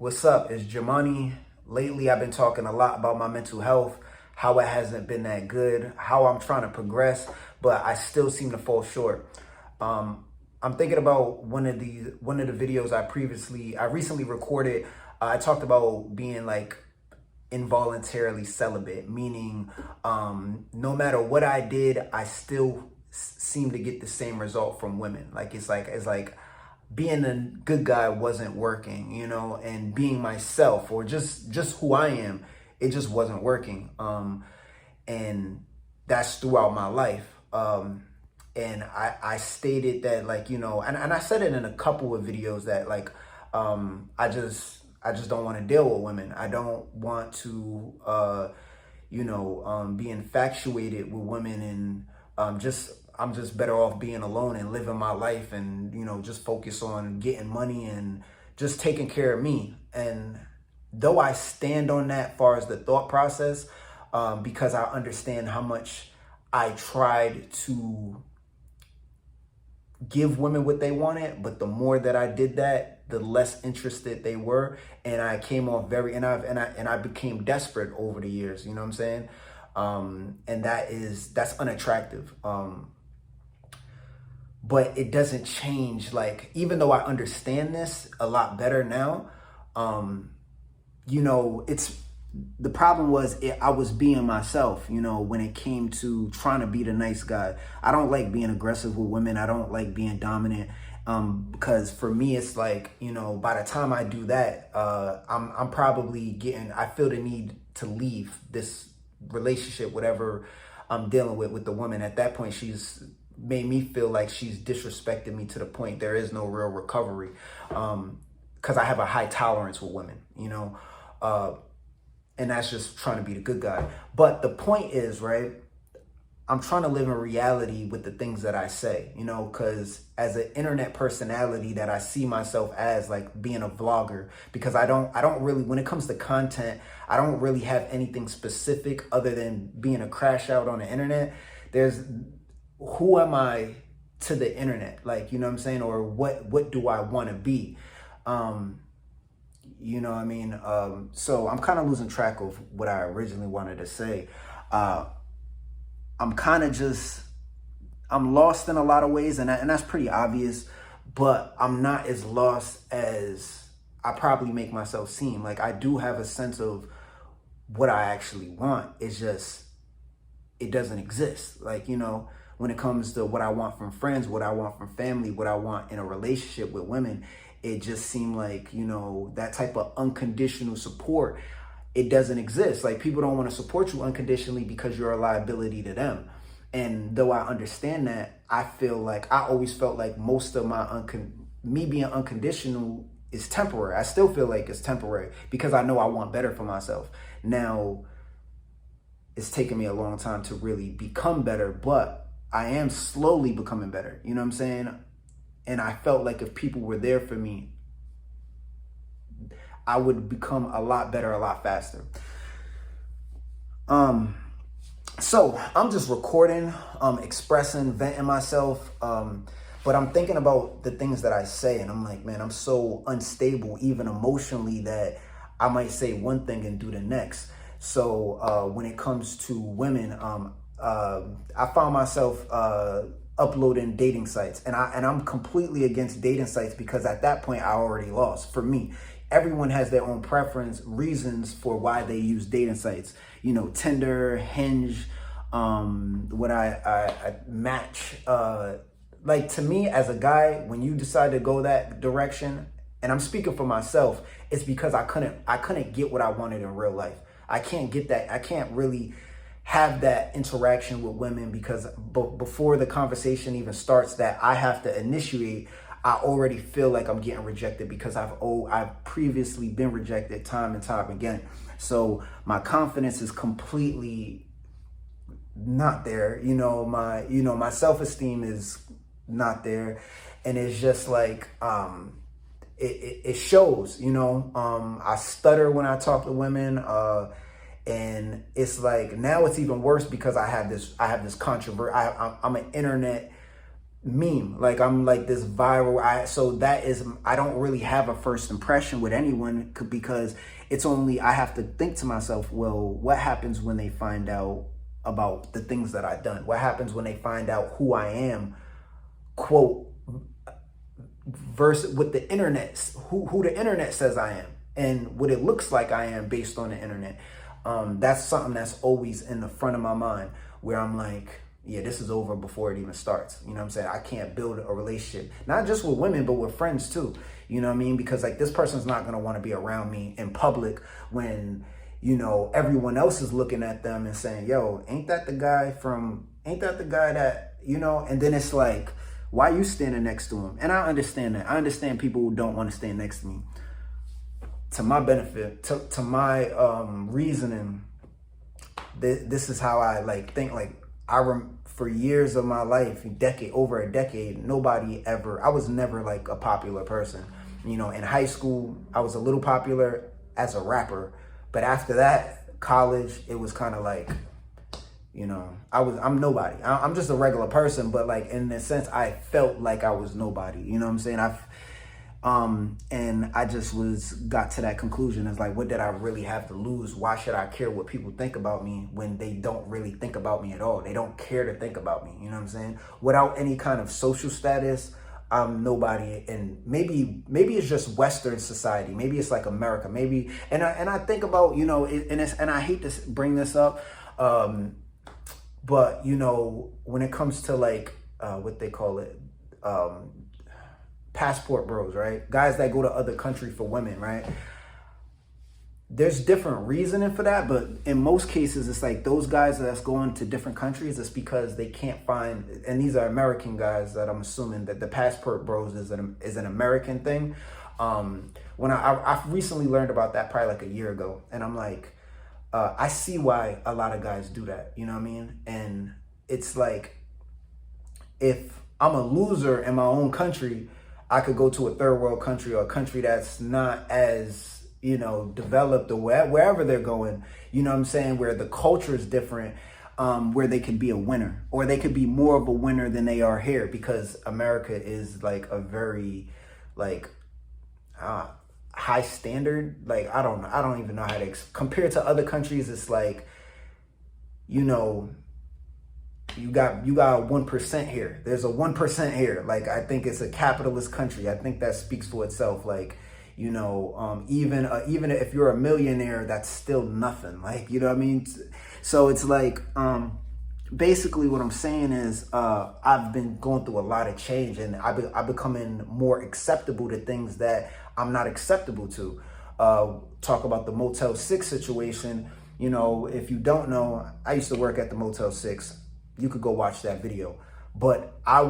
What's up? It's Jumanne. Lately, I've been talking a lot about my mental health, how it hasn't been that good, how I'm trying to progress, but I still seem to fall short. I'm thinking about one of the videos I recently recorded. I talked about being like involuntarily celibate, meaning no matter what I did, I still seem to get the same result from women. Like it's like being a good guy wasn't working, and being myself or just who I am, it just wasn't working. And that's throughout my life. And I stated that, like, and I said it in a couple of videos that, like, I just don't want to deal with women. I don't want to be infatuated with women, and I'm just better off being alone and living my life, and just focus on getting money and just taking care of me. And though I stand on that far as the thought process, because I understand how much I tried to give women what they wanted, but the more that I did that, the less interested they were, and I came off I became desperate over the years. You know what I'm saying? And that's unattractive. But it doesn't change. Like, even though I understand this a lot better now, it's the problem was I was being myself, when it came to trying to be the nice guy. I don't like being aggressive with women. I don't like being dominant. Because for me, it's like, by the time I do that, I'm probably I feel the need to leave this relationship, whatever I'm dealing with the woman. At that point, she's made me feel like she's disrespected me to the point there is no real recovery. Because I have a high tolerance with women, and that's just trying to be the good guy. But the point is, right, I'm trying to live in reality with the things that I say, because as an internet personality that I see myself as, like being a vlogger, because I don't really, when it comes to content, I don't really have anything specific other than being a crash out on the internet. Who am I to the internet? Like, you know what I'm saying? Or what do I want to be? You know what I mean? So I'm kind of losing track of what I originally wanted to say. I'm lost in a lot of ways, and that's pretty obvious, but I'm not as lost as I probably make myself seem. Like, I do have a sense of what I actually want. It's just, it doesn't exist. Like, when it comes to what I want from friends, what I want from family, what I want in a relationship with women, it just seemed like, that type of unconditional support, it doesn't exist. Like, people don't want to support you unconditionally because you're a liability to them. And though I understand that, I always felt like most of me being unconditional is temporary. I still feel like it's temporary because I know I want better for myself. Now, it's taken me a long time to really become better, but I am slowly becoming better. You know what I'm saying? And I felt like if people were there for me, I would become a lot better, a lot faster. So I'm just recording, expressing, venting myself. But I'm thinking about the things that I say, and I'm like, man, I'm so unstable, even emotionally, that I might say one thing and do the next. So when it comes to women, I found myself uploading dating sites, and I'm completely against dating sites because at that point I already lost. For me, everyone has their own reasons for why they use dating sites. Tinder, Hinge, what I Match. Like, to me as a guy, when you decide to go that direction, and I'm speaking for myself, it's because I couldn't get what I wanted in real life. I can't get that. I can't really have that interaction with women because before the conversation even starts that I have to initiate, I already feel like I'm getting rejected because I've previously been rejected time and time again. So my confidence is completely not there. My self-esteem is not there, and it's just like it shows. I stutter when I talk to women. And it's like, now it's even worse because I have this controversy. I'm an internet meme. Like I'm like this viral. I don't really have a first impression with anyone because it's only, I have to think to myself, well, what happens when they find out about the things that I've done? What happens when they find out who I am, quote, versus with the internet, who the internet says I am and what it looks like I am based on the internet. That's something that's always in the front of my mind where I'm like, yeah, this is over before it even starts. You know what I'm saying? I can't build a relationship, not just with women, but with friends too. You know what I mean? Because like this person's not going to want to be around me in public when, you know, everyone else is looking at them and saying, yo, ain't that the guy that, you know, and then it's like, why you standing next to him? And I understand that. I understand people who don't want to stand next to me. To my benefit, to my reasoning, this is how I like think. Like for years of my life, over a decade, I was never like a popular person. You know, in high school, I was a little popular as a rapper, but after that, college, it was kind of like, you know, I'm nobody. I'm just a regular person, but like in a sense, I felt like I was nobody. You know what I'm saying? And I just got to that conclusion. It's like, what did I really have to lose? Why should I care what people think about me when they don't really think about me at all? They don't care to think about me. You know what I'm saying? Without any kind of social status, I'm nobody. And maybe it's just Western society. Maybe it's like America. Maybe, and I think about, you know, and I hate to bring this up, but you know, when it comes to like what they call it, passport bros, right? Guys that go to other country for women, right? There's different reasoning for that, but in most cases, it's like those guys that's going to different countries, it's because they can't find, and these are American guys that I'm assuming that the passport bros is an American thing. When I recently learned about that probably like a year ago, and I'm like, I see why a lot of guys do that, you know what I mean? And it's like, if I'm a loser in my own country, I could go to a third world country or a country that's not as, you know, developed or wherever they're going, you know what I'm saying, where the culture is different, where they could be a winner, or they could be more of a winner than they are here, because America is like a very like high standard. Like, I don't even know how to compared to other countries. It's like, you know, you got 1% here. There's a 1% here. Like, I think it's a capitalist country. I think that speaks for itself. Like, you know, even if you're a millionaire, that's still nothing. Like, you know what I mean? So it's like, basically what I'm saying is, I've been going through a lot of change, and I'm becoming more acceptable to things that I'm not acceptable to. Talk about the Motel 6 situation. You know, if you don't know, I used to work at the Motel 6. You could go watch that video. But I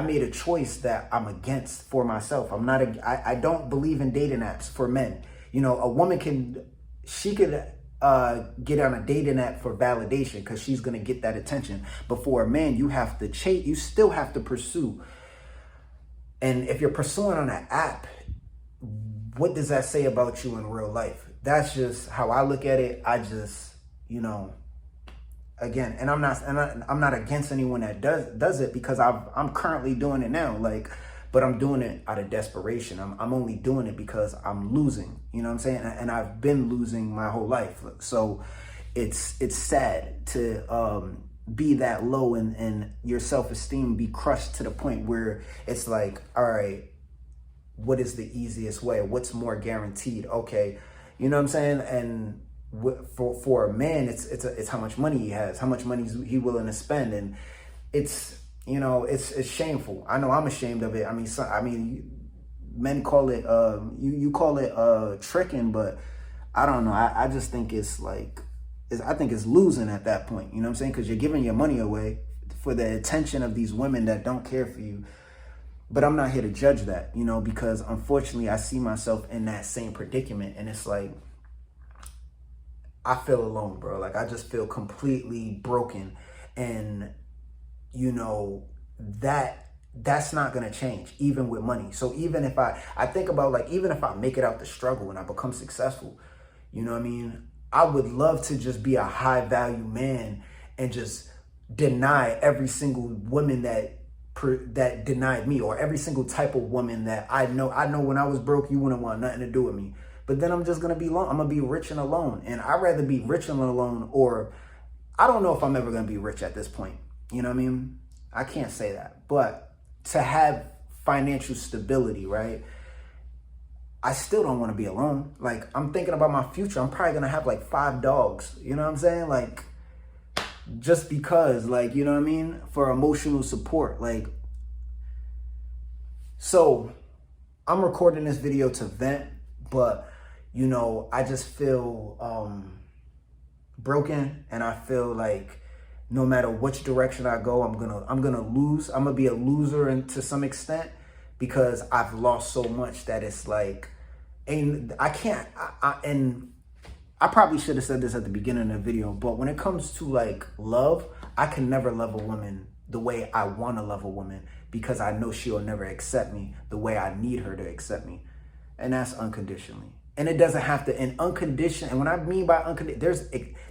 made a choice that I'm against for myself. I don't believe in dating apps for men. You know, a woman could get on a dating app for validation because she's going to get that attention. But for a man, you have to chase, you still have to pursue. And if you're pursuing on an app, what does that say about you in real life? That's just how I look at it. I just, you know, again, and I'm not against anyone that does it, because I'm currently doing it now. Like, but I'm doing it out of desperation. I'm only doing it because I'm losing, you know what I'm saying? And I've been losing my whole life. So it's sad to be that low and your self-esteem be crushed to the point where it's like, all right, what is the easiest way? What's more guaranteed? Okay, you know what I'm saying? And for a man, it's how much money he has, how much money he willing to spend, and it's, you know, it's shameful. I know I'm ashamed of it. I mean, men call it you call it tricking, but I don't know. I just think it's like, I think it's losing at that point. You know what I'm saying? Because you're giving your money away for the attention of these women that don't care for you. But I'm not here to judge that, you know, because unfortunately I see myself in that same predicament, and it's like, I feel alone, bro. Like, I just feel completely broken. And, you know, that's not going to change, even with money. So even if I think about, like, even if I make it out the struggle and I become successful, you know what I mean? I would love to just be a high value man and just deny every single woman that that denied me, or every single type of woman that I know when I was broke, you wouldn't want nothing to do with me. But then I'm just going to be alone. I'm going to be rich and alone. And I'd rather be rich and alone, or I don't know if I'm ever going to be rich at this point. You know what I mean? I can't say that. But to have financial stability, right? I still don't want to be alone. Like, I'm thinking about my future. I'm probably going to have like 5 dogs. You know what I'm saying? Like, just because, like, you know what I mean? For emotional support. Like, so I'm recording this video to vent, but, you know, I just feel broken, and I feel like no matter which direction I go, I'm gonna lose. I'm gonna be a loser, and to some extent, because I've lost so much that it's like, and I can't. And I probably should have said this at the beginning of the video, but when it comes to like love, I can never love a woman the way I want to love a woman, because I know she'll never accept me the way I need her to accept me, and that's unconditionally. And it doesn't have to, and unconditional, and when I mean by unconditional,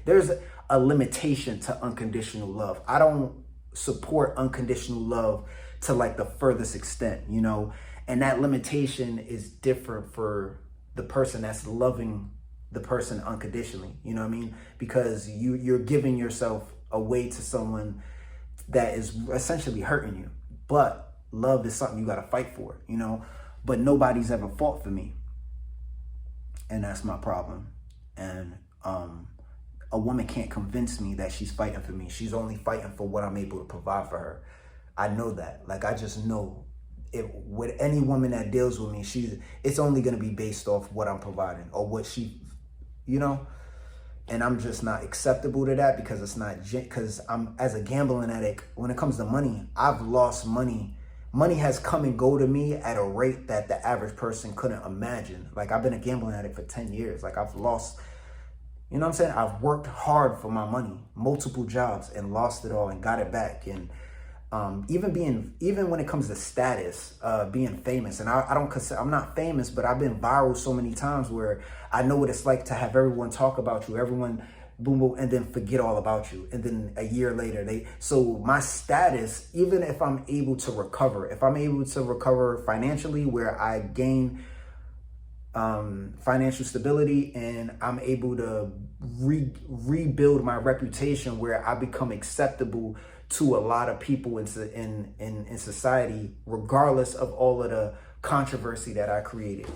there's a limitation to unconditional love. I don't support unconditional love to like the furthest extent, you know, and that limitation is different for the person that's loving the person unconditionally, you know what I mean? Because you're giving yourself away to someone that is essentially hurting you. But love is something you got to fight for, you know, but nobody's ever fought for me. And that's my problem. And a woman can't convince me that she's fighting for me. She's only fighting for what I'm able to provide for her. I know that. Like, I just know it, with any woman that deals with me, it's only going to be based off what I'm providing, or what she, you know. And I'm just not acceptable to that, because it's not, because I'm, as a gambling addict, when it comes to money, I've lost money. Money has come and go to me at a rate that the average person couldn't imagine. Like, I've been a gambling addict for 10 years. Like, I've lost, you know what I'm saying? I've worked hard for my money, multiple jobs, and lost it all and got it back. And even when it comes to status, being famous, and I don't consider, I'm not famous, but I've been viral so many times where I know what it's like to have everyone talk about you, everyone boom, boom, and then forget all about you. And then a year later, so my status, even if I'm able to recover, financially, where I gain financial stability, and I'm able to rebuild my reputation, where I become acceptable to a lot of people in society, regardless of all of the controversy that I created.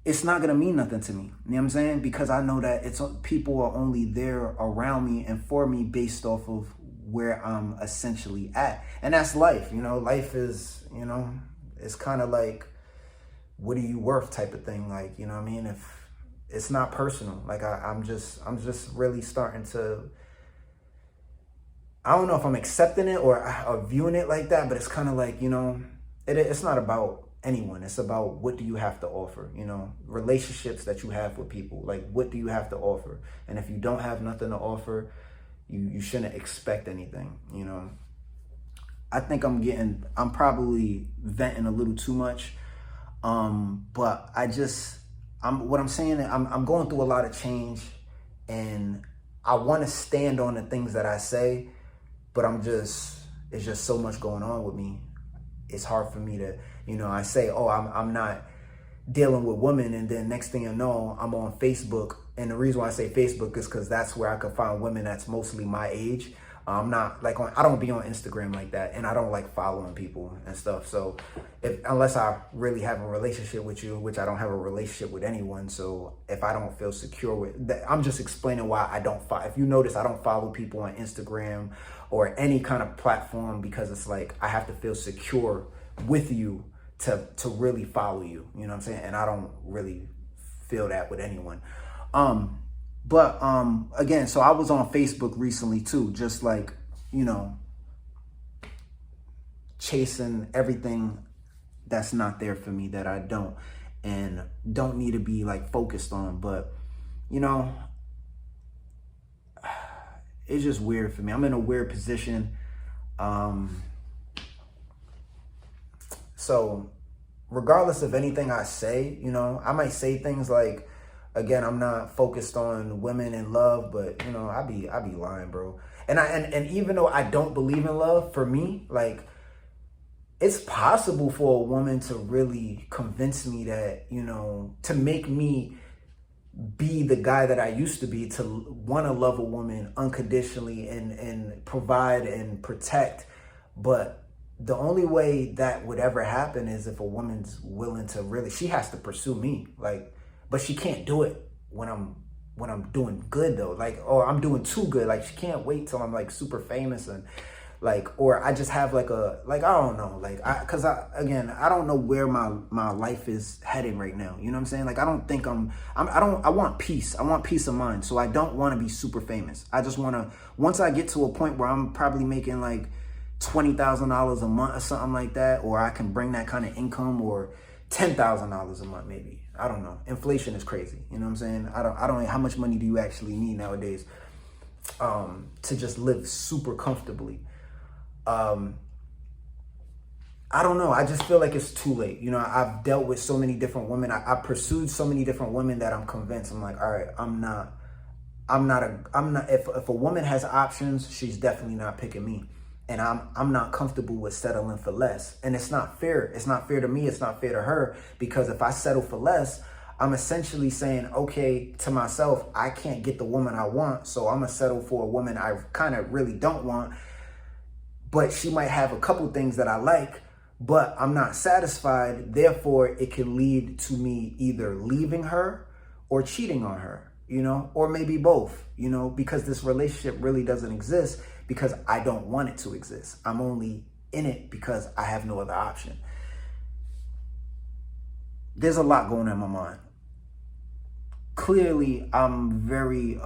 It's not going to mean nothing to me. You know what I'm saying? Because I know that people are only there around me and for me based off of where I'm essentially at. And that's life. You know, life is, you know, it's kind of like, what are you worth type of thing. Like, you know what I mean? If it's not personal, like I'm just really starting to, I don't know if I'm accepting it or viewing it like that, but it's kind of like, you know, it's not about anyone. It's about, what do you have to offer? You know, relationships that you have with people, like, what do you have to offer? And if you don't have nothing to offer, you shouldn't expect anything, you know. I think I'm probably venting a little too much. But what I'm saying, I'm going through a lot of change, and I want to stand on the things that I say, but it's just so much going on with me. It's hard for me to, you know, I say, oh, I'm not dealing with women, and then next thing you know, I'm on Facebook. And the reason why I say Facebook is because that's where I could find women that's mostly my age. I'm not like I don't be on Instagram like that, and I don't like following people and stuff. So unless I really have a relationship with you, which I don't have a relationship with anyone. So if I don't feel secure with that, I'm just explaining why I don't follow. If you notice, I don't follow people on Instagram or any kind of platform, because it's like, I have to feel secure with you to really follow you. You know what I'm saying? And I don't really feel that with anyone. But again, so I was on Facebook recently too, just like, you know, chasing everything that's not there for me, that I don't need to be like focused on. But, you know, it's just weird for me. I'm in a weird position. So regardless of anything I say, you know, I might say things like, again, I'm not focused on women and love, but, you know, I be lying, bro. And even though I don't believe in love, for me, like, it's possible for a woman to really convince me that, to make me be the guy that I used to be, to want to love a woman unconditionally and provide and protect. But the only way that would ever happen is if a woman's willing to really, she has to pursue me. Like, but she can't do it when I'm doing good though. Like, or I'm doing too good. Like, she can't wait till I'm like super famous and like, or I just have like I don't know, like, cause I don't know where my life is heading right now. You know what I'm saying? Like, I don't think I want peace. I want peace of mind. So I don't want to be super famous. I just want to, once I get to a point where I'm probably making like $20,000 a month or something like that, or I can bring that kind of income, or $10,000 a month, maybe. I don't know. Inflation is crazy. You know what I'm saying? I don't, how much money do you actually need nowadays, to just live super comfortably? I don't know. I just feel like it's too late. I've dealt with so many different women. I pursued so many different women that I'm convinced. I'm like, all right, if a woman has options, she's definitely not picking me. And I'm not comfortable with settling for less. And it's not fair. It's not fair to me. It's not fair to her, because if I settle for less, I'm essentially saying, okay, to myself, I can't get the woman I want. So I'm going to settle for a woman I kind of really don't want. But she might have a couple things that I like, but I'm not satisfied. Therefore, it can lead to me either leaving her or cheating on her, or maybe both, because this relationship really doesn't exist because I don't want it to exist. I'm only in it because I have no other option. There's a lot going on in my mind. Clearly, I'm very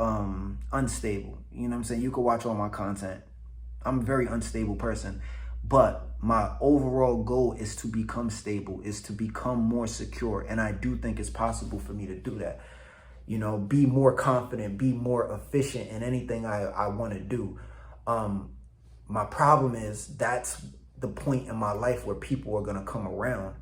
unstable. You know what I'm saying? You can watch all my content. I'm a very unstable person, but my overall goal is to become stable, is to become more secure. And I do think it's possible for me to do that. Be more confident, be more efficient in anything I want to do. My problem is that's the point in my life where people are going to come around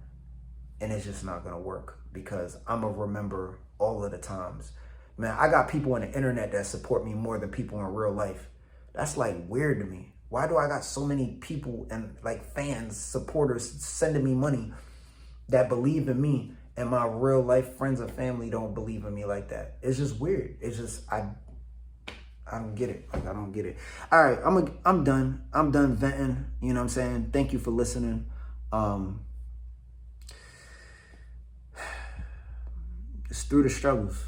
and it's just not going to work, because I'm going to remember all of the times. Man, I got people on the internet that support me more than people in real life. That's like weird to me. Why do I got so many people and like fans, supporters sending me money that believe in me, and my real life friends and family don't believe in me like that? It's just weird. It's just, I don't get it. Like, I don't get it. All right, I'm done. I'm done venting. You know what I'm saying? Thank you for listening. It's through the struggles.